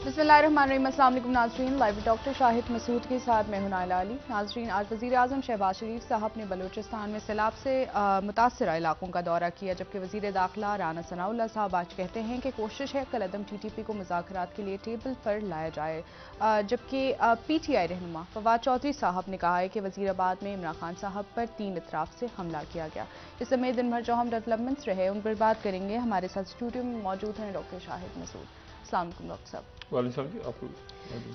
बिस्मिल्लाहिर्रहमानिर्रहीम। अस्सलाम वालेकुम नाज़रीन, लाइव डॉक्टर शाहिद मसूद के साथ मैं हूं नाइला अली। नाज़रीन, आज वज़ीर आज़म शहबाज शरीफ साहब ने बलूचिस्तान में सैलाब से मुतासरा इलाकों का दौरा किया, जबकि वज़ीर दाखिला राना सनाउल्लाह साहब आज कहते हैं कि कोशिश है कलअदम TTP को मुज़ाकरात के लिए टेबल पर लाया जाए। जबकि PTI रहनुमा फवाद चौधरी साहब ने कहा है कि वज़ीराबाद में इमरान खान साहब पर 3 इतराफ़ से हमला किया गया। इस समेत दिन भर जो हम डेवलपमेंट्स रहे उन पर बात करेंगे। हमारे साथ स्टूडियो में मौजूद हैं डॉक्टर शाहिद मसूद। अस्सलाम वालेकुम डॉक्टर साहब।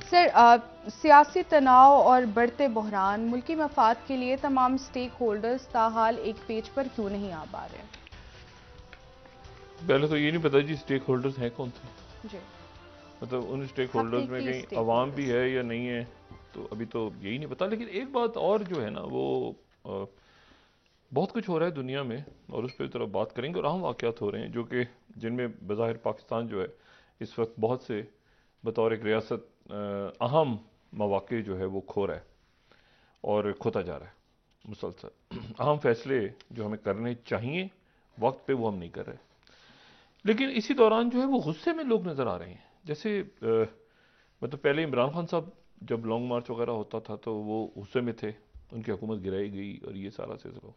सर, सियासी तनाव और बढ़ते बहरान मुल्की मफाद के लिए तमाम स्टेक होल्डर्स ताहाल एक पेज पर क्यों नहीं आ पा रहे? पहले तो ये नहीं पता जी स्टेक होल्डर्स हैं कौन से। जी, मतलब उन स्टेक होल्डर्स में कहीं अवाम भी है या नहीं है, तो अभी तो यही नहीं पता। लेकिन एक बात और जो है ना, वो बहुत कुछ हो रहा है दुनिया में और उस पर तरफ बात करेंगे। और अहम वाक़यात हो रहे हैं जो कि जिनमें बज़ाहिर पाकिस्तान जो है इस वक्त बहुत से बतौर एक रियासत अहम मौक़े जो है वो खो रहा है और खोता जा रहा है मुसलसल। अहम फैसले जो हमें करने चाहिए वक्त पे वो हम नहीं कर रहे। लेकिन इसी दौरान जो है वो गुस्से में लोग नज़र आ रहे हैं। जैसे मतलब पहले इमरान खान साहब जब लॉन्ग मार्च वगैरह होता था तो वो गुस्से में थे, उनकी हुकूमत गिराई गई और ये सारा सिलसिला।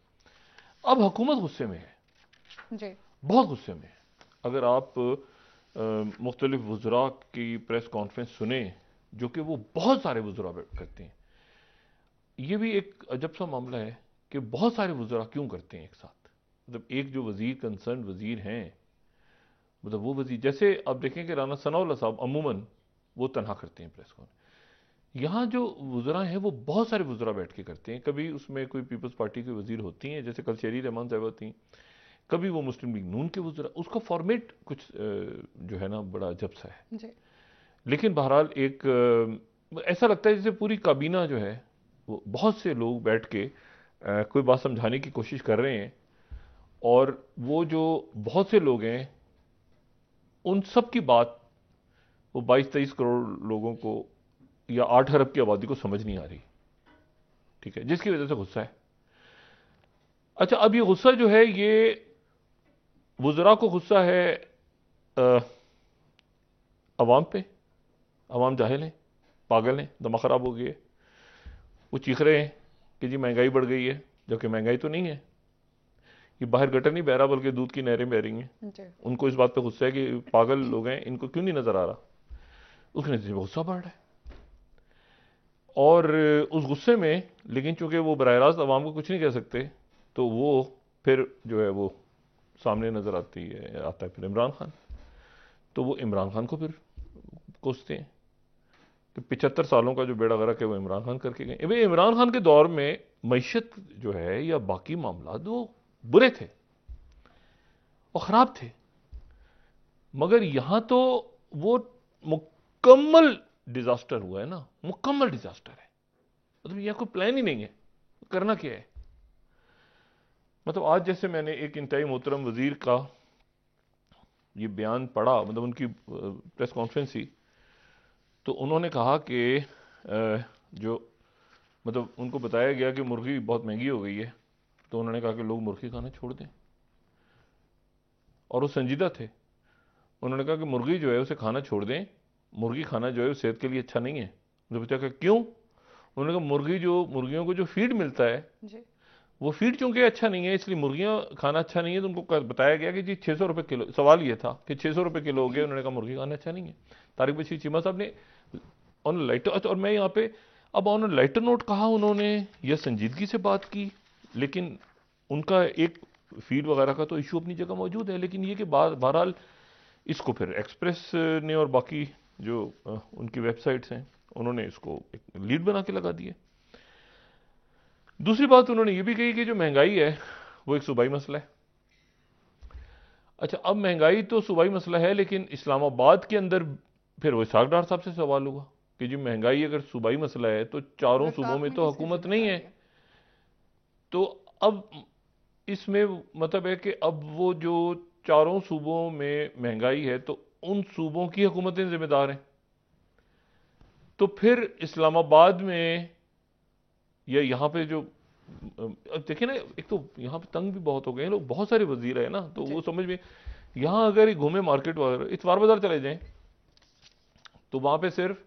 अब हुकूमत गुस्से में है जी, बहुत गुस्से में है। अगर आप मुख्तलिफ वज़रा की प्रेस कॉन्फ्रेंस सुने, जो कि वो बहुत सारे वज़रा करते हैं, ये भी एक अजब सा मामला है कि बहुत सारे वज़रा क्यों करते हैं एक साथ। मतलब एक जो वज़ीर कंसर्न वज़ीर हैं, मतलब वो वज़ीर, जैसे आप देखें कि राना सनाउल्लाह साहब अमूमन वो तनहा करते हैं प्रेस कॉन्फ्रेंस। यहाँ जो वज़रा हैं वो बहुत सारे वज़रा बैठ के करते हैं। कभी उसमें कोई पीपल्स पार्टी की वज़ीर होती हैं, जैसे कल शेरी रहमान साहब होती हैं, कभी वो मुस्लिम लीग नून के वज़रा। उसका फॉर्मेट कुछ जो है ना बड़ा अजब सा है। जी, लेकिन बहरहाल एक ऐसा लगता है जैसे पूरी काबीना जो है वो बहुत से लोग बैठ के कोई बात समझाने की कोशिश कर रहे हैं, और वो जो बहुत से लोग हैं उन सब की बात वो 22-23 करोड़ लोगों को या 8 अरब की आबादी को समझ नहीं आ रही। ठीक है, जिसकी वजह से गुस्सा है। अच्छा, अब ये गुस्सा जो है ये वुज़रा को गुस्सा है अवाम पे। अवाम जाहिल है, पागल है, दिमाग खराब हो गई है। वो चीख रहे हैं कि जी महंगाई बढ़ गई है, जबकि महंगाई तो नहीं है। ये बाहर गटर नहीं बह रहा बल्कि दूध की नहरें बह रही हैं। जी, उनको इस बात पे गुस्सा है कि पागल लोग हैं, इनको क्यों नहीं नजर आ रहा। उसके नतीजे में गुस्सा बढ़ रहा है। और उस गुस्से में, लेकिन चूंकि वो बराह रास्त अवाम को कुछ नहीं कह सकते, तो वो फिर जो है वो सामने नजर आता है फिर इमरान खान। तो वो इमरान खान को फिर कोसते हैं कि 75 सालों का जो बेड़ा गर्क है वो इमरान खान करके गए। भाई इमरान खान के दौर में मईशत जो है या बाकी मामला वो बुरे थे और खराब थे, मगर यहां तो वो मुकम्मल डिजास्टर हुआ है ना, मुकम्मल डिजास्टर है। मतलब यह कोई प्लान ही नहीं है, करना क्या है। मतलब आज जैसे मैंने एक इंतहाई मोहतरम वजीर का ये बयान पढ़ा, मतलब उनकी प्रेस कॉन्फ्रेंस थी, तो उन्होंने कहा कि जो मतलब उनको बताया गया कि मुर्गी बहुत महंगी हो गई है, तो उन्होंने कहा कि लोग मुर्गी खाना छोड़ दें। और वो संजीदा थे। उन्होंने कहा कि मुर्गी जो है उसे खाना छोड़ दें, मुर्गी खाना जो है वो सेहत के लिए अच्छा नहीं है। मुझे पूछा कि क्यों। उन्होंने कहा मुर्गियों को जो फीड मिलता है जी, वो फीड चूंकि अच्छा नहीं है, इसलिए मुर्गियां खाना अच्छा नहीं है। तो उनको बताया गया कि जी 600 रुपये किलो। सवाल ये था कि 600 रुपये किलो हो गया। उन्होंने कहा मुर्गी खाना अच्छा नहीं है। तारिक बशीर चीमा साहब ने ऑन लाइटर, और मैं यहाँ पे अब ऑन लाइटर नोट कहा उन्होंने, यह संजीदगी से बात की, लेकिन उनका एक फीड वगैरह का तो इशू अपनी जगह मौजूद है। लेकिन ये कि बहरहाल इसको फिर एक्सप्रेस ने और बाकी जो उनकी वेबसाइट्स हैं उन्होंने इसको एक लीड बना के लगा दिया। दूसरी बात उन्होंने ये भी कही कि जो महंगाई है वो एक सूबाई मसला है। अच्छा, अब महंगाई तो सूबाई मसला है, लेकिन इस्लामाबाद के अंदर फिर वो इसहाक डार साहब से सवाल हुआ कि जी महंगाई अगर सूबाई मसला है तो चारों सूबों वफाक में में तो किसकी हुकूमत नहीं है। जिम्मेदारी है? तो अब इसमें मतलब है कि अब वो जो चारों सूबों में महंगाई है तो उन सूबों की हुकूमतें जिम्मेदार हैं। तो फिर इस्लामाबाद में या यहाँ पे जो अब देखिए ना, एक तो यहाँ पे तंग भी बहुत हो गए हैं लोग, बहुत सारे वजीर है ना, तो जी, वो समझ में यहाँ अगर घूमे मार्केट वगैरह इतवार बाजार चले जाएं तो वहां पे सिर्फ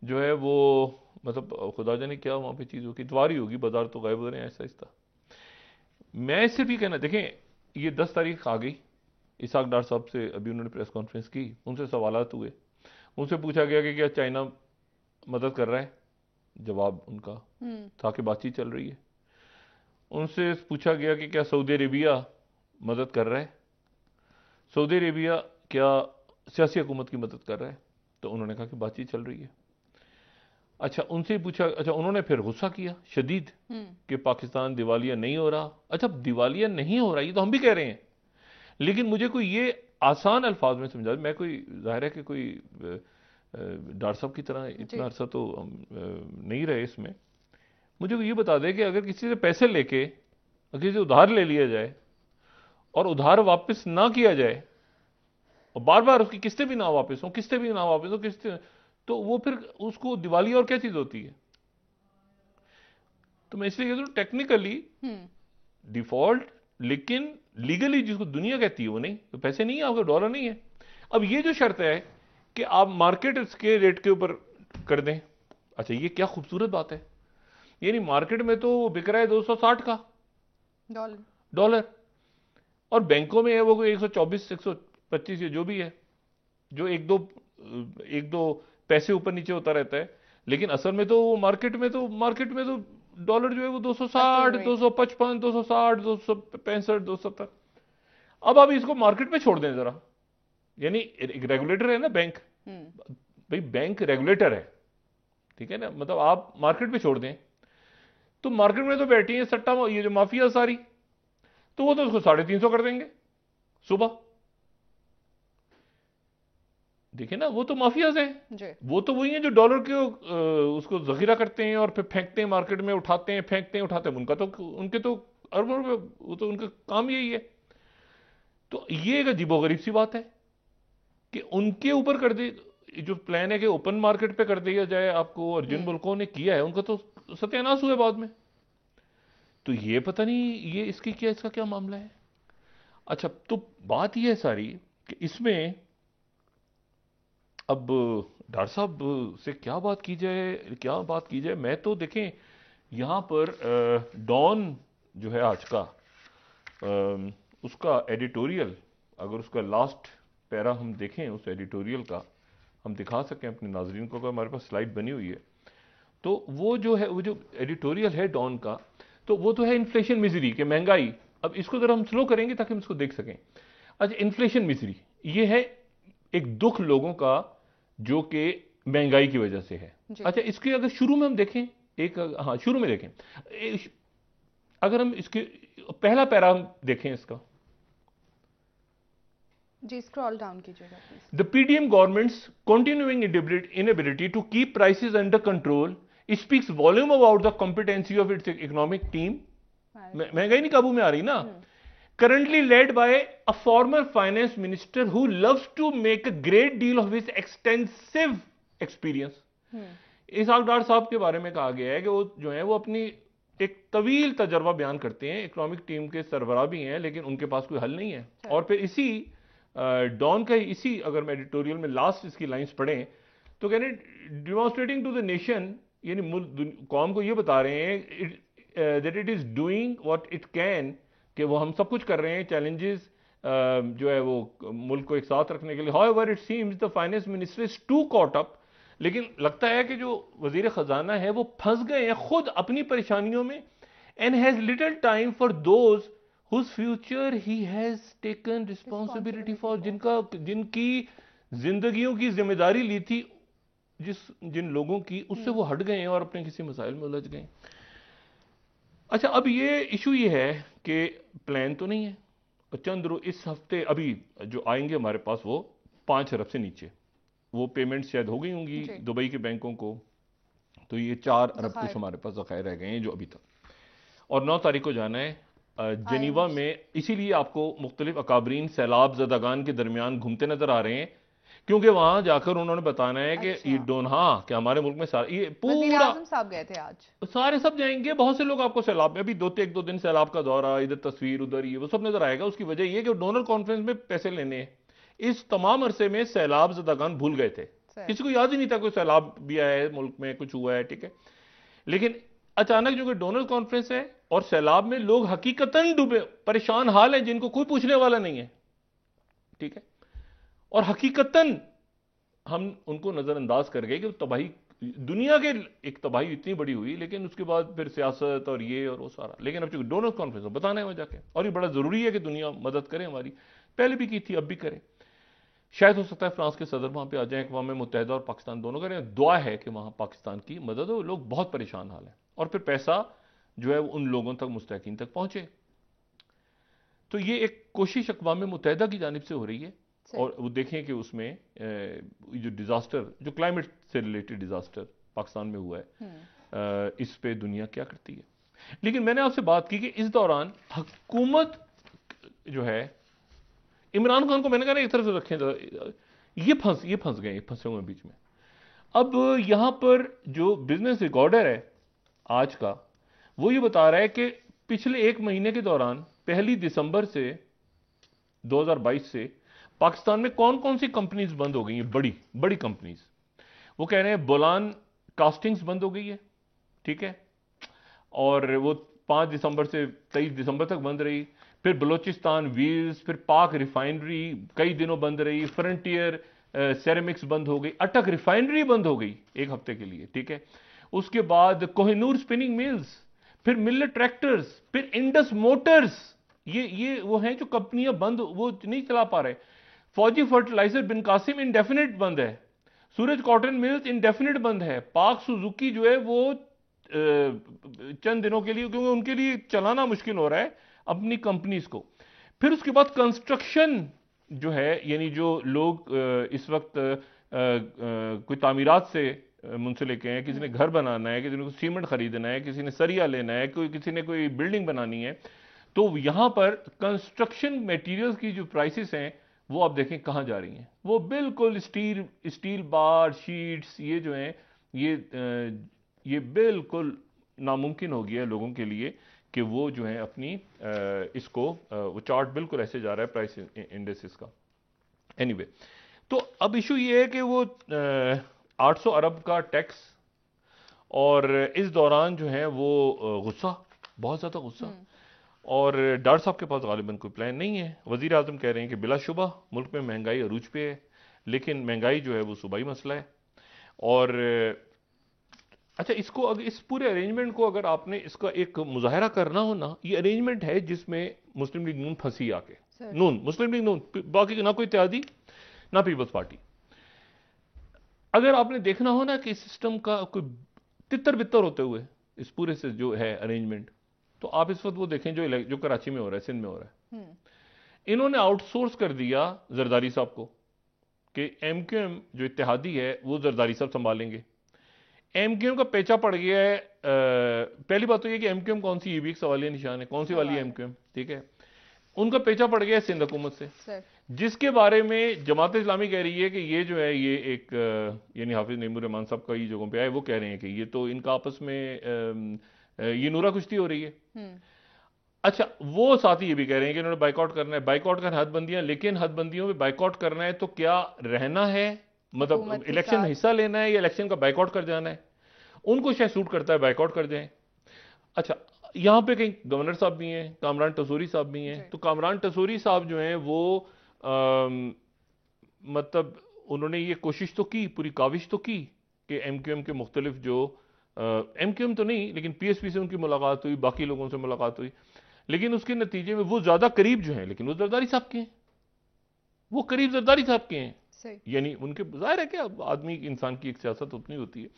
जो है वो मतलब खुदा जाने क्या वहां पे चीज होगी, इतवार ही होगी, बाजार तो गायब हो रहे हैं ऐसा ऐसा। मैं सिर्फ ये कहना, देखें ये 10 तारीख आ गई, इसाक डार साहब से अभी उन्होंने प्रेस कॉन्फ्रेंस की, उनसे सवालात हुए, उनसे पूछा गया कि क्या चाइना मदद कर रहा है, जवाब उनका था कि बातचीत चल रही है। उनसे पूछा गया कि क्या सऊदी अरेबिया मदद कर रहा है, सऊदी अरेबिया क्या सियासी हुकूमत की मदद कर रहा है, तो उन्होंने कहा कि बातचीत चल रही है। अच्छा उनसे पूछा, अच्छा उन्होंने फिर गुस्सा किया शदीद कि पाकिस्तान दिवालिया नहीं हो रहा। अच्छा दिवालिया नहीं हो रहा ये तो हम भी कह रहे हैं, लेकिन मुझे कोई ये आसान अल्फाज में समझा, मैं कोई जाहिर है कि कोई डॉक्टर साहब की तरह इतना अरसा तो हम नहीं रहे इसमें, मुझे ये बता दे कि अगर किसी से पैसे लेके किसी से उधार ले लिया जाए और उधार वापस ना किया जाए और बार बार उसकी किस्तें भी ना वापस हो, किस्तें भी ना वापस हो, किस्तें, तो वो फिर उसको दिवालिया और क्या चीज होती है। तो मैं इसलिए कहता हूं टेक्निकली डिफॉल्ट, लेकिन लीगली जिसको दुनिया कहती है वो नहीं, तो पैसे नहीं है आपके, डॉलर नहीं है। अब ये जो शर्त है कि आप मार्केट के रेट के ऊपर कर दें, अच्छा ये क्या खूबसूरत बात है, यानी मार्केट में तो बिक रहा है 260 का डॉलर और बैंकों में है वो 124 125 जो भी है, जो एक दो पैसे ऊपर नीचे होता रहता है, लेकिन असल में तो मार्केट में तो डॉलर जो है वो 260 255 260 265 270। अब आप इसको मार्केट में छोड़ दें जरा, यानी एक रेगुलेटर है ना बैंक, भाई बैंक रेगुलेटर है, ठीक है ना, मतलब आप मार्केट पे छोड़ दें, तो मार्केट में तो बैठी है सट्टा ये जो माफिया सारी, तो वो तो उसको 350 कर देंगे सुबह। देखिए ना, वो तो माफियाज हैं, वो तो वही हैं जो डॉलर के उसको जखीरा करते हैं और फिर फेंकते हैं मार्केट में, उठाते हैं फेंकते हैं उठाते हैं, उनके तो अरबों रुपए, वो तो उनका काम यही है। तो ये एक अजीबोगरीब सी बात है कि उनके ऊपर कर दे, जो प्लान है कि ओपन मार्केट पे कर दिया जाए आपको, और जिन मुल्कों ने किया है उनका तो सत्यानाश हुआ बाद में। तो ये पता नहीं ये इसका क्या मामला है। अच्छा तो बात यह है सारी कि इसमें अब डॉक्टर साहब से क्या बात की जाए, मैं तो देखें यहां पर डॉन जो है आज का उसका एडिटोरियल, अगर उसका लास्ट पैरा हम देखें उस एडिटोरियल का, हम दिखा सकें अपने नाजरीन को, अगर हमारे पास स्लाइड बनी हुई है, तो वो जो एडिटोरियल है डॉन का, तो वो तो है इन्फ्लेशन मिजरी के महंगाई। अब इसको जरा हम स्लो करेंगे ताकि हम इसको देख सकें। अच्छा इन्फ्लेशन मिजरी ये है एक दुख लोगों का जो कि महंगाई की वजह से है। अच्छा इसके अगर शुरू में हम देखें, शुरू में देखें, अगर हम इसके पहला पैरा हम देखें इसका, जी स्क्रॉल डाउन कीजिएगा please. The PDM government's continuing inability to keep prices under control speaks volume about the competency of its economic team. महंगाई नहीं काबू में आ रही ना। Currently led by a former finance minister who loves to make a great deal of his extensive experience. Ishaq Dar साहब के बारे में कहा गया है कि वो जो है वो अपनी एक तवील तजर्बा बयान करते हैं, इकोनॉमिक टीम के सरबराह भी हैं, लेकिन उनके पास कोई हल नहीं है। और फिर इसी डॉन का इसी अगर मैं एडिटोरियल में लास्ट इसकी लाइंस पढ़ें तो कह रहे डिमॉन्स्ट्रेटिंग टू द नेशन, यानी कौम को ये बता रहे हैं that it is doing what it can, कि वो हम सब कुछ कर रहे हैं, चैलेंजेस जो है वो मुल्क को एक साथ रखने के लिए। However it seems the finance minister is too caught up, लेकिन लगता है कि जो वजीर खजाना है वो फंस गए हैं खुद अपनी परेशानियों में, and has little time for those whose future he has taken responsibility for, जिनकी जिंदगियों की जिम्मेदारी ली थी, जिन लोगों की, उससे वो हट गए हैं और अपने किसी मसाइल में उलझ गए। अच्छा अब ये इशू ये है कि प्लान तो नहीं है, चंद इस हफ्ते अभी जो आएंगे हमारे पास वो 5 अरब से नीचे, वो पेमेंट शायद हो गई होंगी दुबई के बैंकों को, तो ये 4 अरब कुछ हमारे पास ज़खायर रह गए हैं जो अभी तक, और 9 तारीख को जाना है जेनीवा में। इसीलिए आपको मुख्तलिफ अकाबरीन सैलाब ज़दागान के दरमियान घूमते नजर आ रहे हैं, क्योंकि वहां जाकर उन्होंने बताना है कि ये कि हमारे मुल्क में सारे ये पूरा साहब गए थे आज, सारे सब जाएंगे, बहुत से लोग आपको सैलाब में अभी एक दो दिन सैलाब का दौरा, इधर तस्वीर उधर ये वो सब नजर आएगा। उसकी वजह ये कि डोनर कॉन्फ्रेंस में पैसे लेने हैं, इस तमाम अरसे में सैलाब ज़दागान भूल गए थे, किसी को याद ही नहीं था कोई सैलाब भी आया है मुल्क में, कुछ हुआ है, ठीक है। लेकिन अचानक जो कि डोनर कॉन्फ्रेंस है और सैलाब में लोग हकीकतन डूबे, परेशान हाल है, जिनको कोई पूछने वाला नहीं है, ठीक है। और हकीकतन हम उनको नजरअंदाज कर गए कि तबाही, दुनिया के एक तबाही इतनी बड़ी हुई, लेकिन उसके बाद फिर सियासत और ये और वो सारा। लेकिन अब चूंकि डोनर कॉन्फ्रेंस बताना है वहां जाके, और ये बड़ा जरूरी है कि दुनिया मदद करे हमारी, पहले भी की थी, अब भी करे। शायद हो सकता है फ्रांस के सदर वहां पे आ जाएं, अक़वाम मुत्तहिदा और पाकिस्तान दोनों करें। दुआ है कि वहां पाकिस्तान की मदद हो, लोग बहुत परेशान हाल है, और फिर पैसा जो है उन लोगों तक, मुस्तहिकीन तक पहुंचे। तो ये एक कोशिश अक़वाम मुत्तहिदा की जानिब से हो रही है। और वो देखें कि उसमें जो डिजास्टर, जो क्लाइमेट से रिलेटेड डिजास्टर पाकिस्तान में हुआ है, इस पे दुनिया क्या करती है। लेकिन मैंने आपसे बात की कि इस दौरान हुकूमत जो है, इमरान खान को मैंने कहा एक तरफ से रखें, ये फंस गए, फंसे हुए बीच में। अब यहां पर जो बिजनेस रिकॉर्डर है आज का, वो ये बता रहा है कि पिछले एक महीने के दौरान 1 दिसंबर से 2022 से पाकिस्तान में कौन कौन सी कंपनीज बंद हो गई हैं, बड़ी बड़ी कंपनीज। वो कह रहे हैं बोलान कास्टिंग्स बंद हो गई है, ठीक है, और वो 5 दिसंबर से 23 दिसंबर तक बंद रही। फिर बलोचिस्तान व्हील्स, फिर पाक रिफाइनरी कई दिनों बंद रही, फ्रंटियर सेरेमिक्स बंद हो गई, अटक रिफाइनरी बंद हो गई एक हफ्ते के लिए, ठीक है। उसके बाद कोहिनूर स्पिनिंग मिल्स, फिर मिलर ट्रैक्टर्स, फिर इंडस मोटर्स, ये वो हैं जो कंपनियां बंद, वो नहीं चला पा रहे। फौजी फर्टिलाइजर बिन कासिम इंडेफिनिट बंद है, सूरज कॉटन मिल्स इंडेफिनिट बंद है, पाक सुजुकी जो है वो चंद दिनों के लिए, क्योंकि उनके लिए चलाना मुश्किल हो रहा है अपनी कंपनीज को। फिर उसके बाद कंस्ट्रक्शन जो है, यानी जो लोग इस वक्त कोई तामीरात से मुंसलिक हैं, किसी ने घर बनाना है, किसी ने सीमेंट खरीदना है, किसी ने सरिया लेना है, किसी ने कोई बिल्डिंग बनानी है, तो यहां पर कंस्ट्रक्शन मटेरियल्स की जो प्राइसेस हैं वो आप देखें कहां जा रही हैं। वो बिल्कुल स्टील बार, शीट्स, ये जो हैं, ये बिल्कुल नामुमकिन हो गया है लोगों के लिए कि वो जो है अपनी इसको, वो चार्ट बिल्कुल ऐसे जा रहा है प्राइस इंडेक्सेस का। एनीवे, तो अब इशू ये है कि वो 800 अरब का टैक्स, और इस दौरान जो है वो गुस्सा, बहुत ज्यादा गुस्सा, और डॉक्टर साहब के पास गालिबन कोई प्लान नहीं है। वजीर आजम कह रहे हैं कि बिलाशुबा मुल्क में महंगाई अरूज पे है, लेकिन महंगाई जो है वो सूबाई मसला है। और अच्छा, इसको अगर इस पूरे अरेंजमेंट को अगर आपने इसका एक मुजाहरा करना हो ना, ये अरेंजमेंट है जिसमें मुस्लिम लीग नून फंसी आके, नून, मुस्लिम लीग नून, बाकी ना कोई इत्तेहादी ना पीपल्स पार्टी। अगर आपने देखना हो ना कि इस सिस्टम का कोई तितर बितर होते हुए इस पूरे से जो है अरेंजमेंट, तो आप इस वक्त वो देखें जो कराची में हो रहा है, सिंध में हो रहा है। इन्होंने आउटसोर्स कर दिया जरदारी साहब को कि एमक्यूएम जो इत्तेहादी है वो जरदारी साहब संभालेंगे। एमक्यूएम का पेचा पड़ गया है। पहली बात तो ये कि एमक्यूएम कौन सी, ये भी एक सवालिया निशान है, कौन सी वाली एमक्यूएम, ठीक है। उनका पेचा पड़ गया है सिंध हुकूमत से, जिसके बारे में जमात इस्लामी कह रही है कि ये जो है ये एक, यानी हाफिज नईमुर रहमान साहब कई जगहों पे आए, वो कह रहे हैं कि ये तो इनका आपस में ये नूरा कुश्ती हो रही है। अच्छा, वो साथ ही ये भी कह रहे हैं कि इन्होंने बाइकआउट करना है, बाइकआउट कर हदबंदियां, लेकिन हदबंदियों में बाइकआउट करना है तो क्या रहना है, मतलब इलेक्शन में हिस्सा लेना है या इलेक्शन का बाइकआउट कर जाना है। उनको शायद सूट करता है बाइकआउट कर जाएं। अच्छा, यहां पे कहीं गवर्नर साहब भी हैं, कामरान टसूरी साहब भी हैं, तो कामरान टसूरी साहब जो हैं वो मतलब उन्होंने ये कोशिश तो की, पूरी काविश तो की कि एमक्यूएम के मुख्तलिफ जो एमक्यूएम तो नहीं, लेकिन पीएसपी से उनकी मुलाकात हुई, बाकी लोगों से मुलाकात हुई, लेकिन उसके नतीजे में वो ज्यादा करीब जो हैं, लेकिन वो जरदारी साहब के हैं, वो करीब जरदारी साहब के हैं। यानी उनके, जाहिर है कि आदमी इंसान की एक सियासत उतनी होती है,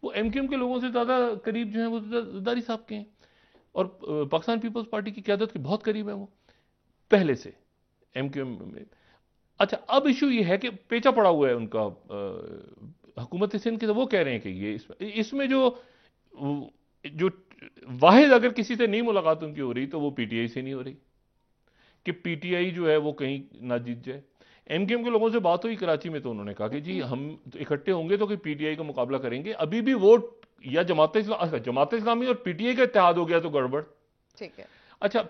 वो एमक्यूएम के लोगों से ज्यादा करीब जो है वो जरदारी साहब के हैं, और पाकिस्तान पीपल्स पार्टी की क़यादत के बहुत करीब है वो पहले से एमक्यूएम में। अच्छा, अब इशू ये है कि पेचा पड़ा हुआ है उनका हुकूमत सिंध के, तो वो कह रहे हैं कि ये इसमें जो वाहिद अगर किसी से नहीं मुलाकात उनकी हो रही तो वो पीटीआई से नहीं हो रही, कि पीटीआई जो है वो कहीं ना जीत जाए। एमक्यूएम के लोगों से बात हुई कराची में, तो उन्होंने कहा कि जी हम इकट्ठे होंगे तो कि पीटीआई का मुकाबला करेंगे। अभी भी वोट या जमात इस्लामी और पीटीआई का इत्तेहाद हो गया तो गड़बड़, ठीक है। अच्छा,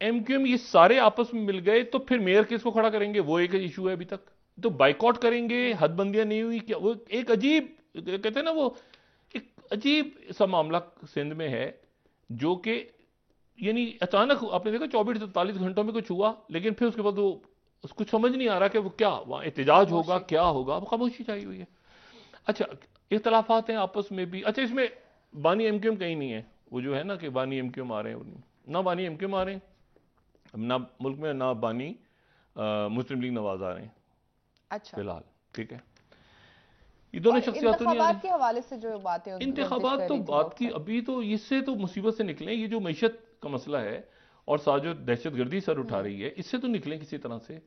एमक्यूएम ये सारे आपस में मिल गए तो फिर मेयर किसको खड़ा करेंगे, वो एक इशू है अभी तक, तो बाइकआउट करेंगे, हदबंदियां नहीं हुई क्या, वो एक अजीब कहते हैं ना, वो एक अजीब सा मामला सिंध में है जो कि यानी अचानक आपने देखा 24-48 घंटों में कुछ हुआ, लेकिन फिर उसके बाद वो कुछ समझ नहीं आ रहा कि वो क्या वहां एहतजाज होगा, क्या होगा, वो खामोशी छाई हुई है। अच्छा, इख्तलाफात हैं आपस में भी। अच्छा, इसमें बानी एमक्यूएम कहीं नहीं है, वो जो है ना कि बानी एमक्यूएम आ रहे हैं, ना बानी एमक्यूएम आ रहे हैं, ना मुल्क में ना बानी मुस्लिम लीग नवाज आ रहे हैं अच्छा, फिलहाल, ठीक है। ये दोनों शख्सियात तो नहीं आ रही। इंतखाबात के हवाले से जो बातें इंतखाबात तो बात की, अभी तो इससे तो मुसीबत से निकले, ये जो मईशत का मसला है और साथ जो दहशतगर्दी सर उठा रही है, इससे तो निकले किसी तरह से।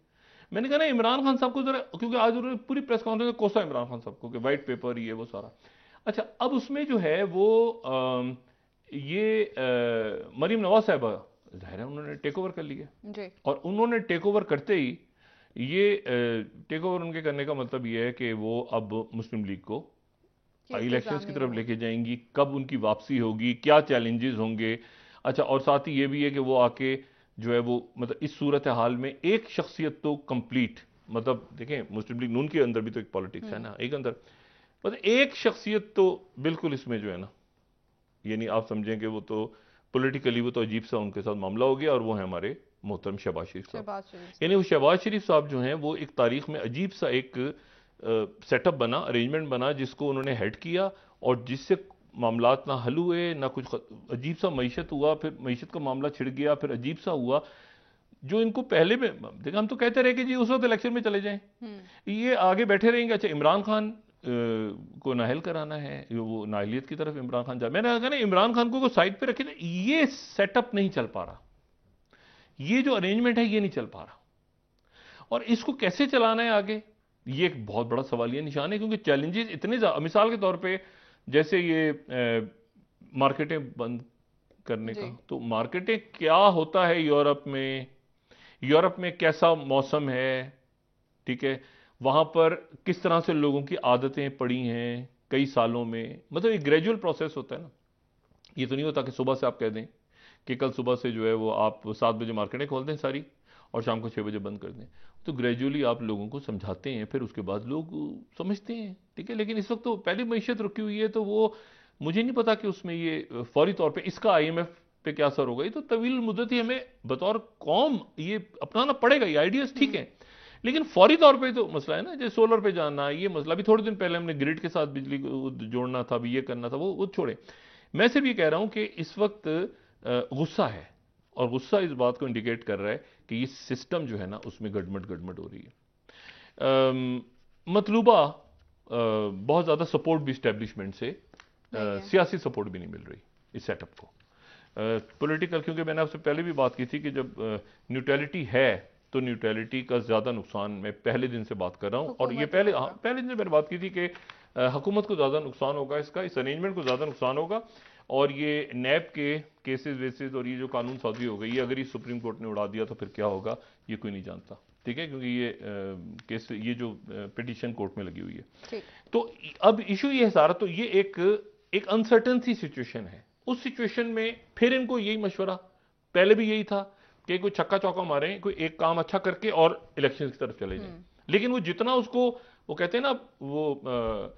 मैंने कहा ना इमरान खान साहब को जरा, क्योंकि आज उन्होंने पूरी प्रेस कॉन्फ्रेंस में कोसा इमरान खान साहब को कि वाइट पेपर ये वो सारा। अच्छा, अब उसमें जो है वो मरीम नवाज साहबा, जाहिर है उन्होंने टेक ओवर कर लिया जी, और उन्होंने टेक ओवर करते ही ये टेक ओवर उनके करने का मतलब ये है कि वो अब मुस्लिम लीग को इलेक्शंस की तरफ लेके जाएंगी, कब उनकी वापसी होगी, क्या चैलेंजेस होंगे। अच्छा, और साथ ही ये भी है कि वो आके जो है वो मतलब इस सूरत हाल में एक शख्सियत तो कंप्लीट, मतलब देखें मुस्लिम लीग नून के अंदर भी तो एक पॉलिटिक्स है ना, एक अंदर मतलब एक शख्सियत तो बिल्कुल इसमें जो है ना, यानी आप समझें कि वो तो पॉलिटिकली वो तो अजीब सा उनके साथ मामला हो गया, और वो है हमारे मोहतरम शहबाज शरीफ साहब। यानी वो शहबाज शरीफ साहब जो हैं वो एक तारीख में अजीब सा एक सेटअप बना, अरेंजमेंट बना, जिसको उन्होंने हेड किया और जिससे मामलात ना हल हुए ना कुछ, अजीब सा मईशत हुआ, फिर मईशत का मामला छिड़ गया, फिर अजीब सा हुआ जो इनको पहले में देखा। हम तो कहते रहे कि जी उस वक्त इलेक्शन में चले जाएं, ये आगे बैठे रहेंगे। अच्छा, इमरान खान को नाहल कराना है, वो नाहलियत की तरफ इमरान खान जा, मैंने कहा ना इमरान खान को साइड पे रखे ना, ये सेटअप नहीं चल पा रहा, ये जो अरेंजमेंट है ये नहीं चल पा रहा, और इसको कैसे चलाना है आगे, ये एक बहुत बड़ा सवालिया निशान है, क्योंकि चैलेंजेस इतने ज्यादा। मिसाल के तौर पे जैसे ये मार्केटें बंद करने का, तो मार्केटें क्या होता है यूरोप में, यूरोप में कैसा मौसम है, ठीक है, वहां पर किस तरह से लोगों की आदतें पड़ी हैं कई सालों में, मतलब एक ग्रेजुअल प्रोसेस होता है ना। ये तो नहीं होता कि सुबह से आप कह दें कि कल सुबह से जो है वो आप 7 बजे मार्केटें खोल दें सारी और शाम को 6 बजे बंद कर दें। तो ग्रेजुअली आप लोगों को समझाते हैं, फिर उसके बाद लोग समझते हैं, ठीक है। लेकिन इस वक्त तो पहली मईशत रुकी हुई है, तो वो मुझे नहीं पता कि उसमें ये फौरी तौर पे इसका आईएमएफ पे क्या असर होगा। ये तो तवील मुद्दत ही हमें बतौर कौम ये अपनाना पड़ेगा, ये आइडियाज ठीक है, लेकिन फौरी तौर पे तो मसला है ना, जैसे सोलर पे जाना, ये मसला भी थोड़े दिन पहले हमने ग्रिड के साथ बिजली को जोड़ना था, भी ये करना था, वो छोड़े। मैं सिर्फ ये कह रहा हूं कि इस वक्त गुस्सा है, और गुस्सा इस बात को इंडिकेट कर रहा है कि ये सिस्टम जो है ना उसमें गड़मड़ हो रही है। मतलूबा बहुत ज्यादा सपोर्ट भी इस्टेब्लिशमेंट से, सियासी सपोर्ट भी नहीं मिल रही इस सेटअप को, पॉलिटिकल, क्योंकि मैंने आपसे पहले भी बात की थी कि जब न्यूट्रलिटी है तो न्यूट्रलिटी का ज्यादा नुकसान, मैं पहले दिन से बात कर रहा हूं, और ये पहले दिन से मैंने बात की थी कि हुकूमत को ज्यादा नुकसान होगा इसका, इस अरेंजमेंट को ज्यादा नुकसान होगा, और ये नैब के केसेस वेसेस और ये जो कानून साजी हो गई, ये अगर ये सुप्रीम कोर्ट ने उड़ा दिया तो फिर क्या होगा ये कोई नहीं जानता, ठीक है, क्योंकि ये केस, ये जो पिटीशन कोर्ट में लगी हुई है। तो अब इशू ये है सारा, तो ये एक अनसर्टन सी सिचुएशन है। उस सिचुएशन में फिर इनको यही मशवरा, पहले भी यही था कि कोई छक्का चौका मारें, कोई एक काम अच्छा करके और इलेक्शन की तरफ चले जाएं, लेकिन वो जितना उसको, वो कहते हैं ना, वो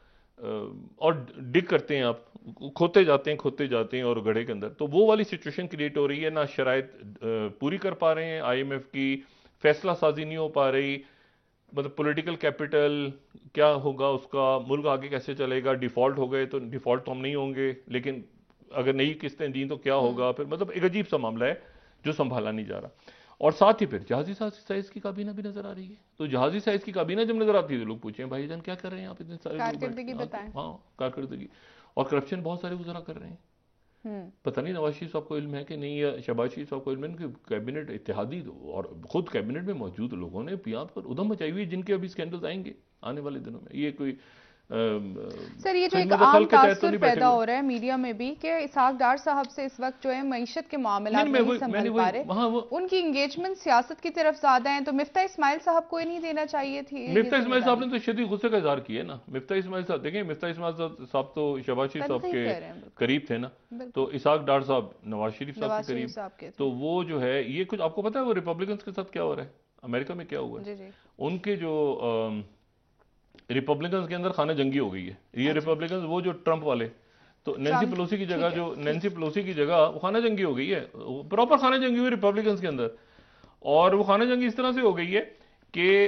और डिग करते हैं, आप खोते जाते हैं और गड्ढे के अंदर, तो वो वाली सिचुएशन क्रिएट हो रही है। ना शराइत पूरी कर पा रहे हैं आईएमएफ की, फैसला साजी नहीं हो पा रही, मतलब पॉलिटिकल कैपिटल क्या होगा उसका, मुल्क आगे कैसे चलेगा, डिफॉल्ट हो गए तो डिफॉल्ट तो हम नहीं होंगे, लेकिन अगर नई किस्तें दी तो क्या होगा, फिर मतलब एक अजीब सा मामला है जो संभाला नहीं जा रहा। और साथ ही फिर जहाजी साइज की काबीना भी नजर आ रही है, तो जहाजी साइज की काबीना जब नजर आती है तो लोग पूछे भाईजान क्या कर रहे हैं आप, इतने सारे कारकर्दगी बताएं। हाँ, कारकर्दगी और करप्शन बहुत सारे गुजारा कर रहे हैं। पता नहीं नवाज शरीफ साहब को इल्म है कि नहीं, या शहबाज शरीफ साहब को इल्म है कि कैबिनेट इत्तेहादी और खुद कैबिनेट में मौजूद लोगों ने यहाँ पर उधम मचाई हुई है, जिनके अभी स्कैंडल्स आएंगे आने वाले दिनों में। ये कोई सर, ये जो एक आम तासुर पैदा हो रहा है मीडिया में भी कि इसहाक डार साहब से इस वक्त जो है मईशत के मामला नहीं संभल पा रहे, उनकी एंगेजमेंट सियासत की तरफ ज्यादा है, तो मिफ्ता इस्माइल साहब को ही नहीं देना चाहिए थी। मिफ्ता इस्माइल साहब ने तो शदीद गुस्से का इजहार किया ना। मिफ्ता इस्माइल साहब देखें, मिफ्ता इस्माइल साहब तो शहबाज शरीफ साहब के करीब थे ना, तो इसहाक डार साहब नवाज शरीफ साहब के करीब, तो वो जो है, ये कुछ आपको पता है वो रिपब्लिकन के साथ क्या हो रहा है, अमेरिका में क्या हुआ है, जी जी। उनके जो रिपब्लिकन्स के अंदर खाना जंगी हो गई है। ये रिपब्लिकन्स वो जो ट्रंप वाले, तो नेंसी पेलोसी की जगह, जो नेंसी पेलोसी की जगह वो खाना जंगी हो गई है, प्रॉपर खाना जंगी हुई रिपब्लिकन्स के अंदर। और वो खाना जंगी इस तरह से हो गई है कि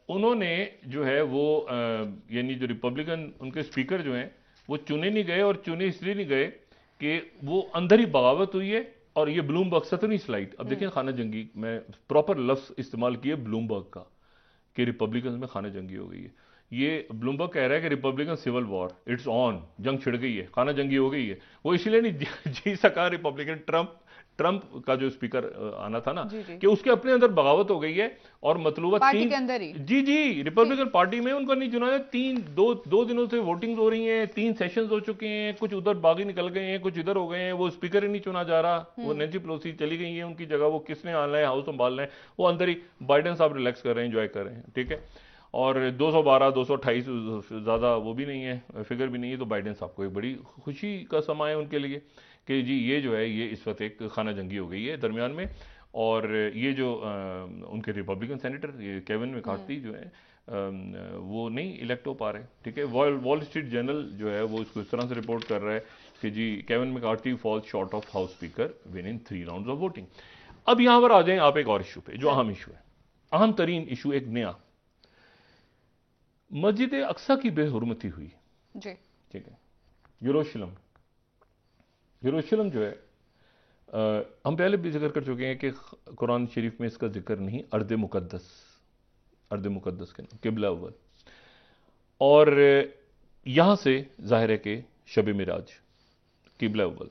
उन्होंने जो है वो यानी जो रिपब्लिकन उनके स्पीकर जो हैं वो चुने नहीं गए, और चुने इसलिए नहीं गए कि वो अंदर ही बगावत हुई है। और ये ब्लूमबर्ग सतरवीं स्लाइड, अब देखिए खाना जंगी, मैं प्रॉपर लफ्ज इस्तेमाल किए ब्लूमबर्ग का कि रिपब्लिकन में खाना जंगी हो गई है। ये ब्लूमबर्ग कह रहा है कि Republican civil war it's on, जंग छिड़ गई है, खाना जंगी हो गई है। वो इसलिए नहीं जी सका रिपब्लिकन, ट्रंप का जो स्पीकर आना था ना, कि उसके अपने अंदर बगावत हो गई है। और मतलूबा पार्टी के अंदर ही, जी रिपब्लिकन पार्टी में उनका नहीं चुना है। दो दिनों से वोटिंग हो रही है, 3 सेशंस हो चुके हैं, कुछ उधर बागी निकल गए हैं, कुछ इधर हो गए हैं, वो स्पीकर ही नहीं चुना जा रहा। वो नेंसी पेलोसी चली गई है उनकी जगह, वो किसने आना है, हाउस संभालना है, वो अंदर ही बाइडेन साहब रिलैक्स कर रहे हैं, एंजॉय कर रहे हैं, ठीक है। और 212 228 ज़्यादा वो भी नहीं है, फिगर भी नहीं है, तो बाइडेन साहब को एक बड़ी खुशी का समय है उनके लिए कि जी ये जो है ये इस वक्त एक खाना जंगी हो गई है दरमियान में। और ये जो उनके रिपब्लिकन सेनेटर ये केविन मैकार्थी जो है वो नहीं इलेक्ट हो पा रहे, ठीक है। वॉल स्ट्रीट जर्नल जो है वो इसको इस तरह से रिपोर्ट कर रहा है कि जी Kevin McCarthy falls short of House Speaker win in 3 rounds of voting. अब यहां पर आ जाएं आप एक और इशू पे, जो अहम इशू है, अहम तरीन इशू, एक नया मस्जिद अक्सा की बेहुरमती हुई जी, ठीक है। यरूशलेम जो है हम पहले भी जिक्र कर चुके हैं कि कुरान शरीफ में इसका जिक्र नहीं, अर्द मुकद्दस के नाम किबला अव्वल, और यहां से जाहिर है कि शब मिराज किबला अव्वल।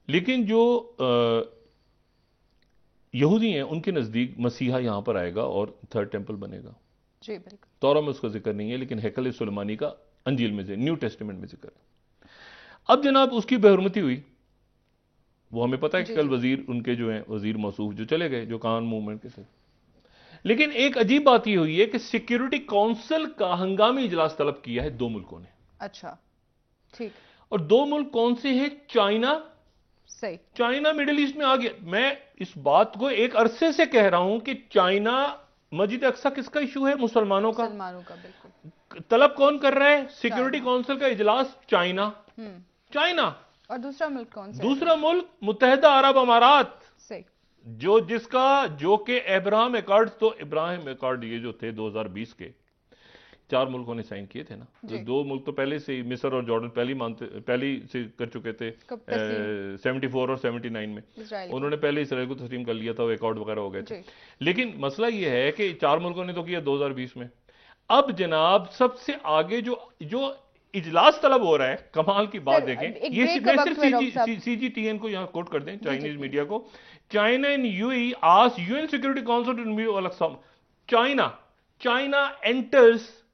लेकिन जो यहूदी हैं उनके नजदीक मसीहा यहां पर आएगा और 3rd टेंपल बनेगा जी, बिल्कुल। तौरा में उसका जिक्र नहीं है, लेकिन हैकल सुलेमानी का अंजील में से, न्यू टेस्टामेंट में जिक्र है। अब जनाब उसकी बेहुरमती हुई, वो हमें पता है कि कल वजीर उनके जो हैं वजीर मौसूफ जो चले गए, जो कान मूवमेंट के थे। लेकिन एक अजीब बात ये हुई है कि सिक्योरिटी काउंसिल का हंगामी इजलास तलब किया है 2 मुल्कों ने। अच्छा, ठीक। और 2 मुल्क कौन से हैं? चाइना, सही, चाइना मिडिल ईस्ट में आ गया। मैं इस बात को एक अरसे से कह रहा हूं कि चाइना, मस्जिद अक्सा किसका इशू है? मुसलमानों का, बिल्कुल। तलब कौन कर रहा है? सिक्योरिटी काउंसिल का इजलास चाइना, चाइना। और दूसरा मुल्क कौन सा? दूसरा मुल्क मुत्तहिदा अरब अमारात, सही, जो कि अब्राहम अकॉर्ड, तो अब्राहम अकॉर्ड ये जो थे 2020 के 4 मुल्कों ने साइन किए थे ना, तो 2 मुल्क तो पहले से मिस्र और जॉर्डन पहले से कर चुके थे 74 और 79 में, उन्होंने पहले इसराइल को तस्लीम कर लिया था, वो अकॉर्ड वगैरह हो गए थे। लेकिन मसला ये है कि 4 मुल्कों ने तो किया 2020 में। अब जनाब सबसे आगे जो इजलास तलब हो रहा है, कमाल की बात देखें, ये सिर्फ CGTN को यहां कोट कर दें, चाइनीज मीडिया को। China and UAE ask UN security council to meet Al Aqsa. China enters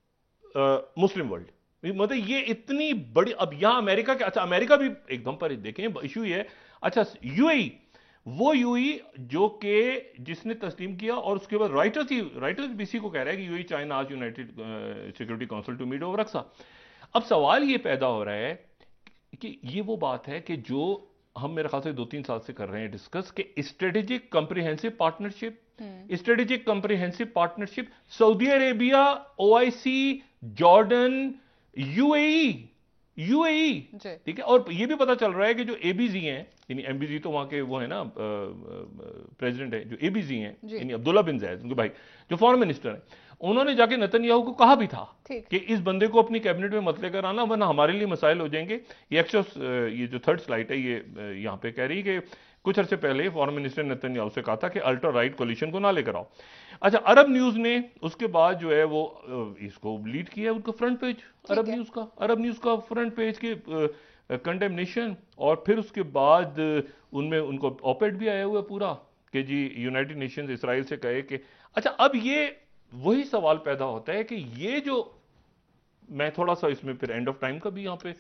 Muslim world, मतलब ये इतनी बड़ी। अब यहां अमेरिका के, अच्छा अमेरिका भी एकदम पर देखें, इशू ये है। अच्छा यूएई, वो यूएई जो कि जिसने तस्लीम किया, और उसके बाद राइटर्स बीसी को कह रहा है कि यूएई चाइना आज united security council to meet over Aqsa. अब सवाल ये पैदा हो रहा है कि ये वो बात है कि जो हम मेरे ख्याल से 2-3 साल से कर रहे हैं डिस्कस, कि strategic comprehensive partnership, Saudi Arabia, OIC, Jordan, UAE, ठीक है। और ये भी पता चल रहा है कि जो ABZ हैं, यानी MBZ तो वहां के वो है ना प्रेसिडेंट है, जो ABZ हैं यानी अब्दुल्ला बिन जायद उनके भाई, जो फॉरेन मिनिस्टर हैं, उन्होंने जाके नेतन्याहू को कहा भी था कि इस बंदे को अपनी कैबिनेट में मत लेकर आना, वरना हमारे लिए मसाइल हो जाएंगे। ये जो 3rd स्लाइड है, ये यहां पे कह रही है कि कुछ अर्से पहले फॉरेन मिनिस्टर ने नेतन्याहू से कहा था कि अल्ट्रा राइट कोलिशन को ना लेकर आओ। अच्छा, अरब न्यूज ने उसके बाद जो है वो इसको लीड किया, उनका फ्रंट पेज, अरब न्यूज का फ्रंट पेज के कंडेमनेशन, और फिर उसके बाद उनमें उनको ऑपेड भी आया हुआ पूरा कि जी यूनाइटेड नेशंस इसराइल से कहे कि। अच्छा, अब ये वही सवाल पैदा होता है कि ये जो, मैं थोड़ा सा इसमें फिर एंड ऑफ टाइम का भी यहां पे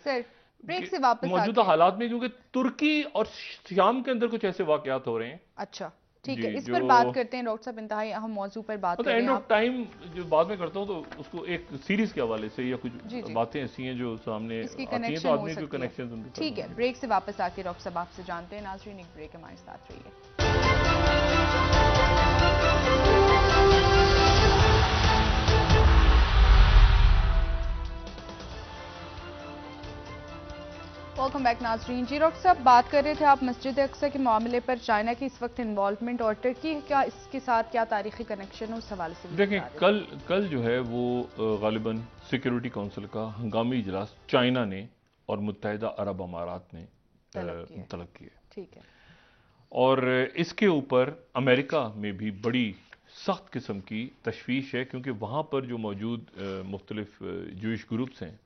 ब्रेक से वापस मौजूदा हालात में, क्योंकि तुर्की और शाम के अंदर कुछ ऐसे वाकयात हो रहे हैं। अच्छा, ठीक है, इस पर बात करते हैं डॉक्टर साहब, इंतहाई अहम मौजू पर बात करते हैं। एंड ऑफ टाइम जो बाद में करता हूं, तो उसको एक सीरीज के हवाले से या कुछ बातें ऐसी हैं जो सामने आती हैं, तो आदमी को कनेक्शन। ठीक है, ब्रेक से वापस आके डॉक्टर साहब आपसे जानते हैं। नाज़रीन, एक ब्रेक हमारे साथ रहिए। वेलकम बैक नाजरीन। जी डॉक्टर साहब, बात कर रहे थे आप मस्जिद अक्सा के मामले पर, चाइना की इस वक्त इन्वॉल्वमेंट और टर्की क्या इसके साथ क्या तारीखी कनेक्शन है, उस हवाले से देखें, कल जो है वो गालिबन सिक्योरिटी काउंसिल का हंगामी इजलास चाइना ने और मुत्तहिदा अरब अमारात ने तलब किए। ठीक है। और इसके ऊपर अमेरिका में भी बड़ी सख्त किस्म की तशवीश है, क्योंकि वहाँ पर जो मौजूद मुख्तलिफ जूइश ग्रुप्स हैं,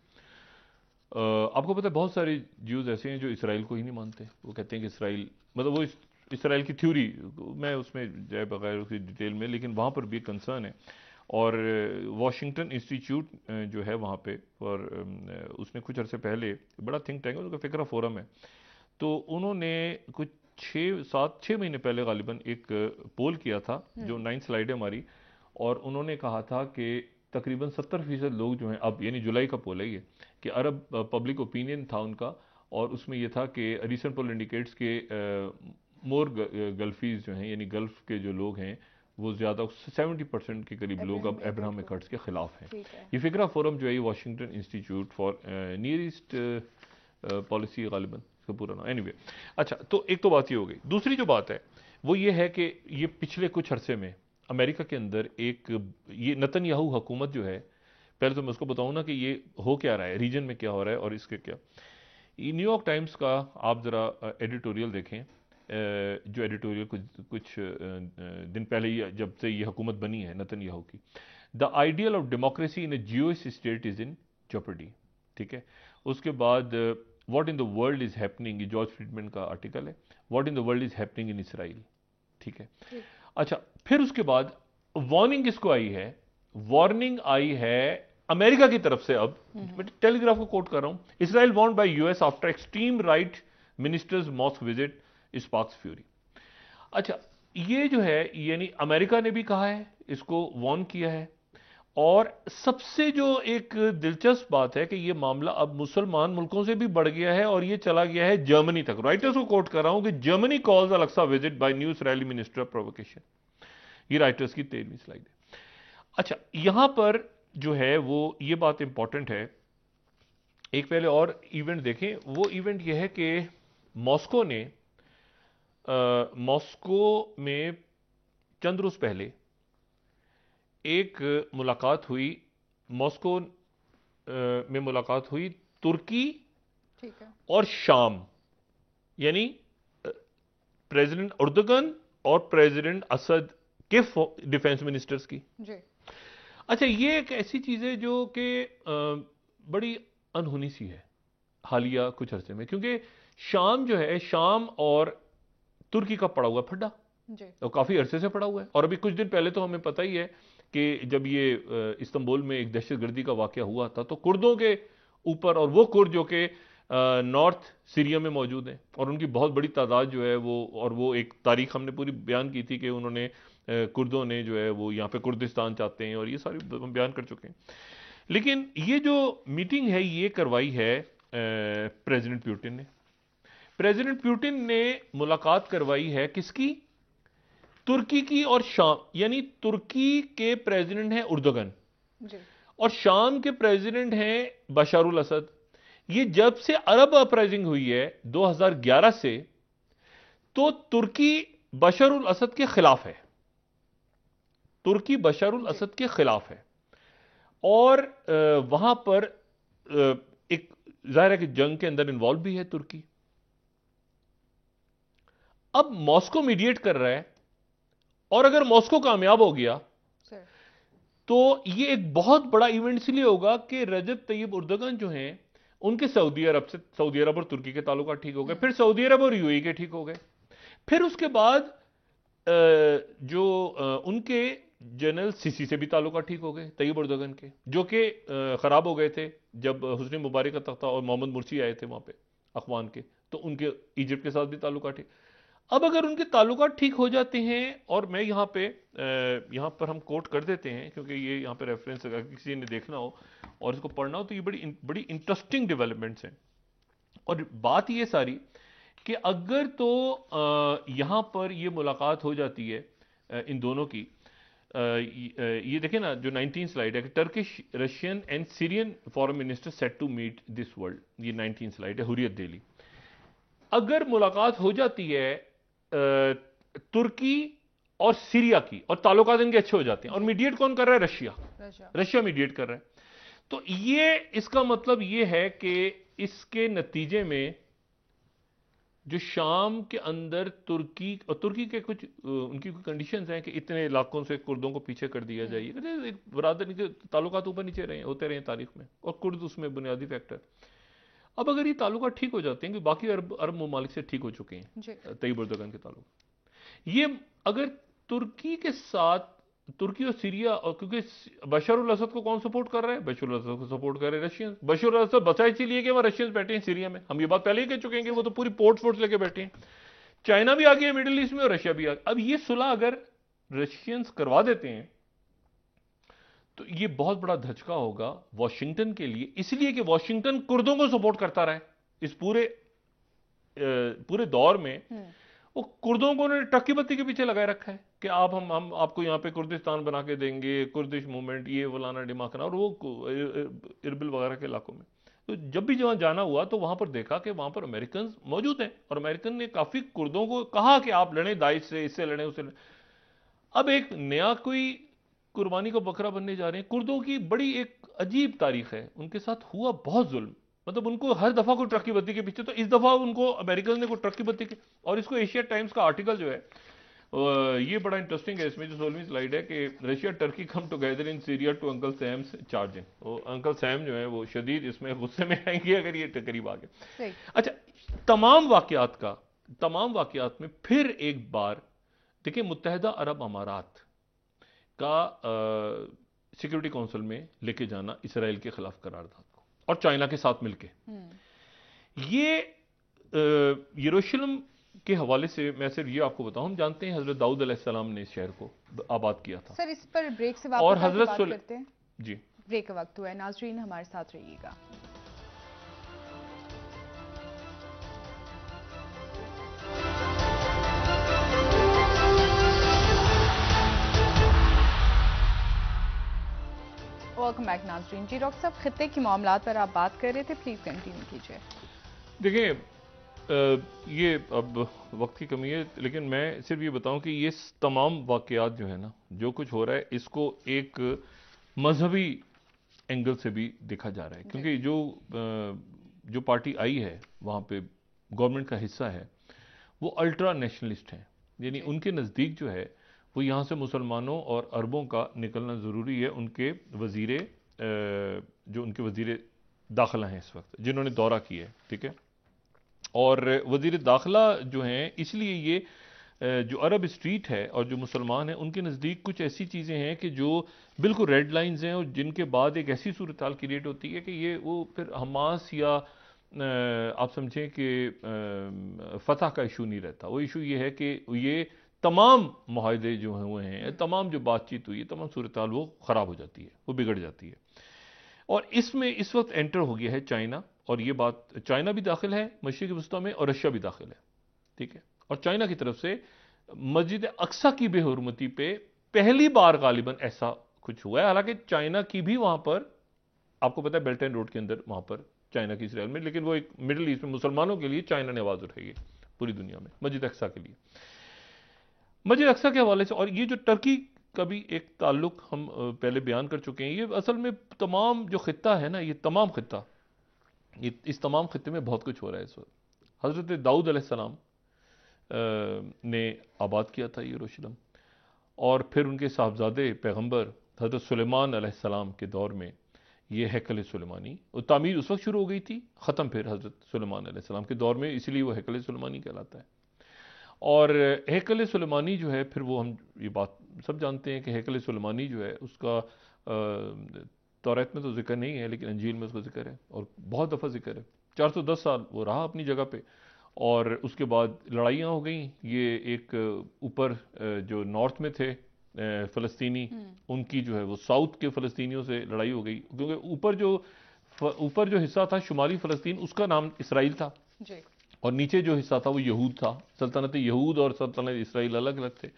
आपको पता है बहुत सारे ज्यूज ऐसे हैं जो इसराइल को ही नहीं मानते। वो कहते हैं कि इसराइल, मतलब वो इसराइल की थ्योरी, मैं उसमें जाए बगैर उसकी डिटेल में, लेकिन वहाँ पर भी कंसर्न है। और वाशिंगटन इंस्टीट्यूट जो है वहाँ पे, और उसने कुछ अरसे पहले, बड़ा थिंक टैंक है उसका, फिक्रा फोरम है, तो उन्होंने कुछ 6 महीने पहले गालिबन एक पोल किया था, जो 9 स्लाइड है हमारी, और उन्होंने कहा था कि तकरीबन 70% लोग जो हैं अब, यानी जुलाई का पोल है ये, कि अरब पब्लिक ओपिनियन था उनका, और उसमें यह था कि रीसेंट पोल इंडिकेट्स के मोर गल्फीज जो हैं, यानी गल्फ के जो लोग हैं, वो ज़्यादा 70% के करीब लोग अब अब्राहम एक्ट्स के खिलाफ हैं। ये फिक्रा फोरम जो है, ये Washington Institute for Near East Policy गालिबन इसका पूरा नाम, एनीवे। अच्छा, तो एक तो बात ये हो गई। दूसरी जो बात है वो ये है कि ये पिछले कुछ अरसे में अमेरिका के अंदर एक, ये नेतन्याहू हुकूमत जो है, पहले तो मैं उसको बताऊं ना कि ये हो क्या रहा है, रीजन में क्या हो रहा है और इसके क्या। न्यूयॉर्क टाइम्स का आप जरा एडिटोरियल देखें, जो एडिटोरियल कुछ दिन पहले जब से ये हुकूमत बनी है नेतन्याहू की, the ideal of democracy in a Jewish state is in jeopardy. ठीक है। उसके बाद what in the world is happening, ये जॉर्ज फ्रीडमैन का आर्टिकल है, what in the world is happening in Israel. ठीक है। अच्छा, फिर उसके बाद वार्निंग किसको आई है? वार्निंग आई है अमेरिका की तरफ से। अब मैं टेलीग्राफ को कोट कर रहा हूं, Israel warned by US after extreme right ministers mosque visit sparks fury. अच्छा, ये जो है, यानी अमेरिका ने भी कहा है, इसको वार्न किया है। और सबसे जो एक दिलचस्प बात है कि ये मामला अब मुसलमान मुल्कों से भी बढ़ गया है और ये चला गया है जर्मनी तक। राइटर्स को कोट कर रहा हूं कि Germany calls Al-Aqsa visit bye new Israeli minister of provocation. ये राइटर्स की 13वीं स्लाइड है। अच्छा, यहां पर जो है वो ये बात इंपॉर्टेंट है। एक पहले और इवेंट देखें। वो इवेंट यह है कि मॉस्को में चंद रोज पहले एक मुलाकात हुई, मॉस्को में मुलाकात हुई तुर्की और शाम, यानी प्रेसिडेंट उर्दुगन और प्रेसिडेंट असद के डिफेंस मिनिस्टर्स की जी। अच्छा, ये एक ऐसी चीज है जो कि बड़ी अनहोनी सी है हालिया कुछ अरसे में, क्योंकि शाम जो है, शाम और तुर्की का पड़ा हुआ फड्डा जी, तो काफी अरसे से पड़ा हुआ है। और अभी कुछ दिन पहले तो हमें पता ही है कि जब ये इस्तांबुल में एक दहशतगर्दी का वाकया हुआ था, तो कुर्दों के ऊपर, और वो कुर्द जो कि नॉर्थ सीरिया में मौजूद हैं, और उनकी बहुत बड़ी तादाद जो है वो, और वो एक तारीख हमने पूरी बयान की थी कि उन्होंने कुर्दों ने जो है वो यहाँ पे कुर्दिस्तान चाहते हैं, और ये सारी हम बयान कर चुके हैं। लेकिन ये जो मीटिंग है ये करवाई है प्रेसिडेंट पुतिन ने। प्रेसिडेंट पुतिन ने मुलाकात करवाई है किसकी? तुर्की की और शाम, यानी तुर्की के प्रेसिडेंट हैं उर्दुगन और शाम के प्रेसिडेंट हैं बशारुल असद। ये जब से अरब अपराइजिंग हुई है 2011 से, तो तुर्की बशरुल असद के खिलाफ है, तुर्की बशरुल असद के खिलाफ है। और वहां पर एक जाहिर है कि जंग के अंदर इन्वॉल्व भी है तुर्की। अब मॉस्को मीडिएट कर रहा है, और अगर मॉस्को कामयाब हो गया तो ये एक बहुत बड़ा इवेंट इसलिए होगा कि रजब तैयब उर्दुगन जो हैं उनके सऊदी अरब और तुर्की के ताल्लुकात ठीक हो गए, फिर सऊदी अरब और यूएई के ठीक हो गए, फिर उसके बाद जो उनके जनरल सीसी से भी ताल्लुकात ठीक हो गए, तैयब उर्दुगन के, जो कि खराब हो गए थे जब हुस्नी मुबारक का तख्ता और मोहम्मद मुर्सी आए थे वहां पे अखवान के, तो उनके इजिप्ट के साथ भी ताल्लुकात ठीक। अब अगर उनके ताल्लुकात ठीक हो जाते हैं, और मैं यहाँ पर हम कोट कर देते हैं क्योंकि ये यहाँ पे रेफरेंस अगर किसी ने देखना हो और इसको पढ़ना हो तो ये बड़ी इंटरेस्टिंग डेवलपमेंट्स हैं। और बात ये सारी कि अगर तो यहाँ पर ये मुलाकात हो जाती है इन दोनों की। ये देखें ना, जो 19 स्लाइड है कि Turkish, Russian and Syrian foreign minister set to meet this world, ये 19 स्लाइड है, हुर्रियत डेली। अगर मुलाकात हो जाती है तुर्की और सीरिया की, और ताल्लुकात इनके अच्छे हो जाते हैं, और मीडिएट कौन कर रहा है? रशिया मीडिएट कर रहा है। तो ये इसका मतलब ये है कि इसके नतीजे में जो शाम के अंदर तुर्की के कुछ उनकी कुछ कंडीशंस हैं कि इतने इलाकों से कुर्दों को पीछे कर दिया जाए। एक बरादरी के ताल्लुकात ऊपर नीचे रहे होते रहे तारीख में, और कुर्द उसमें बुनियादी फैक्टर। अब अगर ये ताल्लुकात ठीक हो जाते हैं, कि बाकी अरब ममालिक से ठीक हो चुके हैं तैयब एर्दोगन के ताल्लुक, ये अगर तुर्की के साथ, तुर्की और सीरिया, और क्योंकि बशर उल असद को कौन सपोर्ट कर रहा है? बशर उल असद को सपोर्ट कर रहे हैं रशियन। बशर उल असद बचा इसलिए कि वहां रशियन बैठे हैं सीरिया में, हम ये बात पहले ही कह चुके हैं कि वो तो पूरी पोर्ट फोर्स लेके बैठे हैं। चाइना भी आ गया मिडिल ईस्ट में, और रशिया भी आ गया। अब ये सुलह अगर रशियंस करवा देते हैं तो ये बहुत बड़ा धचका होगा वॉशिंगटन के लिए, इसलिए कि वॉशिंगटन कुर्दों को सपोर्ट करता रहा है इस पूरे दौर में। वो कुर्दों को उन्होंने टक्की बत्ती के पीछे लगाए रखा है कि हम आपको यहां पे कुर्दिस्तान बना के देंगे, कुर्दिश मूवमेंट, ये फलाना डिमाकना, और वो इरबिल वगैरह के इलाकों में। तो जब भी जहां जाना हुआ तो वहां पर देखा कि वहां पर अमेरिकन मौजूद हैं, और अमेरिकन ने काफी कुर्दों को कहा कि आप लड़ें दाइश से, इससे लड़ें, उससे लड़ें। अब एक नया कोई कुर्बानी को बकरा बनने जा रहे हैं। कुर्दों की बड़ी एक अजीब तारीख है, उनके साथ हुआ बहुत जुल्म, मतलब उनको हर दफा कोई ट्रक की बत्ती के पीछे, तो इस दफा उनको अमेरिकन ने कोई ट्रक की बत्ती के। और इसको एशिया टाइम्स का आर्टिकल जो है ये बड़ा इंटरेस्टिंग है, इसमें जो 16वीं स्लाइड है कि Russia Turkey come together in Syria to uncle Sam's charging. वो अंकल सैम जो है वो शदीद इसमें गुस्से में आएंगे अगर ये करीब आ गए। अच्छा, तमाम वाकयात में फिर एक बार देखिए, मुत्तहिदा अरब अमारात का सिक्योरिटी काउंसिल में लेके जाना इसराइल के खिलाफ करारदाद को, और चाइना के साथ मिलके, ये यरूशलेम के हवाले से मैं सिर्फ ये आपको बताऊं, हम जानते हैं हजरत दाऊद अलैहिस्सलाम ने इस शहर को आबाद किया था। सर, इस पर ब्रेक से वापस और हजरत बात करते हैं। जी, ब्रेक का वक्त हुआ है, नाज़रीन हमारे साथ रहिएगा। वेलकम बैक नाज़रीन। जी डॉक्टर साहब, खित्ते की मामलात पर आप बात कर रहे थे, प्लीज कंटिन्यू कीजिए। देखिए, ये अब वक्त की कमी है, लेकिन मैं सिर्फ ये बताऊं कि ये तमाम वाकयात जो है ना, जो कुछ हो रहा है, इसको एक मजहबी एंगल से भी देखा जा रहा है, क्योंकि जो पार्टी आई है वहां पे गवर्नमेंट का हिस्सा है, वो अल्ट्रा नेशनलिस्ट हैं। यानी उनके नज़दीक जो है वो यहाँ से मुसलमानों और अरबों का निकलना ज़रूरी है। उनके वज़ीर दाखिला हैं इस वक्त, जिन्होंने दौरा किया है, ठीक है, और वज़ीर दाखिला जो हैं, इसलिए ये जो अरब स्ट्रीट है और जो मुसलमान हैं, उनके नज़दीक कुछ ऐसी चीज़ें हैं कि जो बिल्कुल रेड लाइंस हैं, और जिनके बाद एक ऐसी सूरत हाल क्रिएट होती है कि ये वो फिर हमास या आप समझें कि फतह का इशू नहीं रहता। वो इशू ये है कि ये तमाम मुआहदे जो हुए हैं, तमाम जो बातचीत हुई है, तमाम सूरत हाल वो ख़राब हो जाती है, वो बिगड़ जाती है। और इसमें इस वक्त एंटर हो गया है चाइना, और ये बात, चाइना भी दाखिल है मशरिक़ वस्ता में, और रशिया भी दाखिल है, ठीक है। और चाइना की तरफ से मस्जिद अक्सा की बेहुरमती पे पहली बार गालिबन ऐसा कुछ हुआ है। हालांकि चाइना की भी वहां पर, आपको पता है, बेल्ट एंड रोड के अंदर वहां पर चाइना की इसराइल में, लेकिन वो एक मिडिल ईस्ट में मुसलमानों के लिए चाइना ने आवाज उठाई है पूरी दुनिया में मस्जिद अक्सा के लिए, मस्जिद अक्सा के हवाले से। और ये जो टर्की का भी एक ताल्लुक हम पहले बयान कर चुके हैं। ये असल में तमाम जो खित्ता है ना, ये तमाम खित्ता, इस तमाम खित्ते में बहुत कुछ हो रहा है इस वक्त। हजरत दाऊद अलैहिस्सलाम ने आबाद किया था यरूशलेम, और फिर उनके साहबजादे पैगंबर हजरत सुलेमान अलैहिस्सलाम के दौर में ये हैकल सुलेमानी, और तामीर उस वक्त शुरू हो गई थी, ख़त्म फिर हजरत सुलेमान अलैहिस्सलाम के दौर में, इसलिए वो हैकल सुलेमानी कहलाता है। और हैकल सुलेमानी जो है, फिर वो, हम ये बात सब जानते हैं कि हैकल सुलेमानी जो है उसका तौरात में तो जिक्र नहीं है, लेकिन अंजील में उसका जिक्र है, और बहुत दफ़ा जिक्र है। 410 साल वो रहा अपनी जगह पे, और उसके बाद लड़ाइयाँ हो गई। ये एक ऊपर जो नॉर्थ में थे फ़लस्तीनी, उनकी जो है वो साउथ के फ़लस्तीनियों से लड़ाई हो गई, क्योंकि ऊपर जो हिस्सा था शुमाली फ़लस्तीन, उसका नाम इसराइल था जी। और नीचे जो हिस्सा था वो यहूद था। सल्तनत यहूद और सल्तनत इसराइल अलग अलग थे।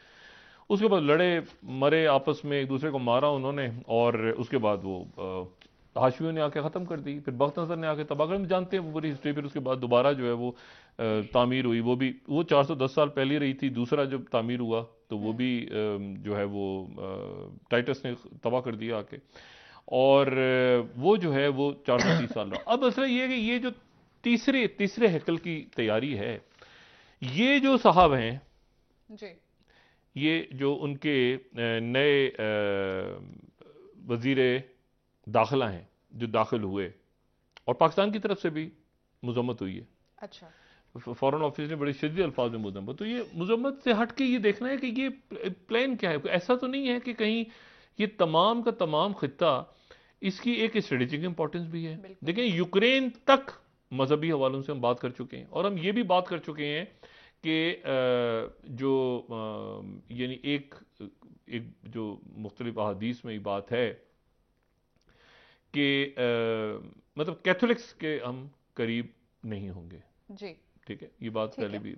उसके बाद लड़े मरे आपस में, एक दूसरे को मारा उन्होंने, और उसके बाद वो हाशमियों ने आके ख़त्म कर दी, फिर बख्त नसर ने आके तबाह कर, हम जानते हैं वो पूरी हिस्ट्री। फिर उसके बाद दोबारा जो है वो तामीर हुई, वो 410 साल पहले रही थी। दूसरा जब तामीर हुआ तो वो भी जो है वो टाइटस ने तबाह कर दिया आके, और वो जो है वो 430 साल रहा। अब मसला ये है कि ये जो तीसरे हैकल की तैयारी है, ये जो साहब हैं जी, ये जो उनके नए वजीर दाखिला हैं जो दाखिल हुए, और पाकिस्तान की तरफ से भी मजम्मत हुई है, अच्छा, फॉरेन ऑफिस ने बड़े शदीद अल्फाज में मजम्मत। तो ये मजम्मत से हट के ये देखना है कि ये प्लान क्या है। ऐसा तो नहीं है कि कहीं ये तमाम का तमाम खित्ता, इसकी एक स्ट्रेटेजिक इंपॉर्टेंस भी है। देखें, यूक्रेन तक मजहबी हवालों से हम बात कर चुके हैं, और हम ये भी बात कर चुके हैं कि जो यानी एक जो मुख्तलिफ अहादीस में ये बात है कि मतलब कैथोलिक्स के हम करीब नहीं होंगे। जी, ठीक है, ये बात पहले भी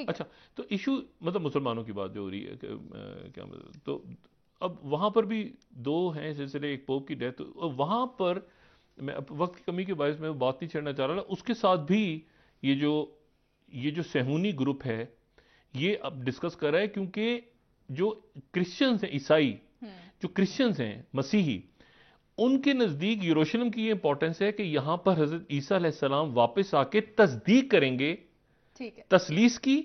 अच्छा। तो इशू मतलब मुसलमानों की बात जो हो रही है क्या मतलब, तो अब वहां पर भी दो हैं सिलसिले, एक पोप की डेथ, वहां पर मैं वक्त की कमी के बायस में बात नहीं छेड़ना चाह रहा। उसके साथ भी ये जो सेहूनी ग्रुप है ये अब डिस्कस कर रहा है, क्योंकि जो क्रिश्चियंस हैं, ईसाई जो क्रिश्चियंस हैं, मसीही, उनके नजदीक यरूशलेम की ये इंपॉर्टेंस है कि यहां पर हजरत ईसा अलैहिस्सलाम वापस आके तस्दीक करेंगे, ठीक है, तसलीस की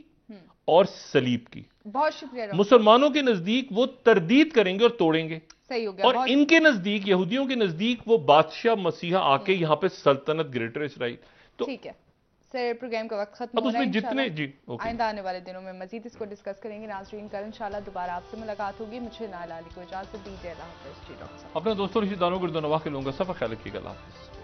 और सलीब की। बहुत शुक्रिया। मुसलमानों के नजदीक वो तरदीद करेंगे और तोड़ेंगे, सही हो गया। और इनके नजदीक, यहूदियों के नजदीक, वो बादशाह मसीहा आके यहां पे सल्तनत, ग्रेटर इसराइल। तो ठीक है सर, प्रोग्राम का वक्त खत्म अब हो रहा है। उसमें जितने जी आइंदा आने वाले दिनों में मजीद इसको डिस्कस करेंगे। नाज़रीन, कल इंशाल्लाह दोबारा आपसे मुलाकात होगी। मुझे नाइला अली को इजाजत दीजिए। अल्लाह हाफ़िज़। जी डॉक्टर साहब, अपने दोस्तों रिश्तेदारों को नवाह के लूंगा। सब ख्याल रखिएगा। अल्लाह हाफ़िज़।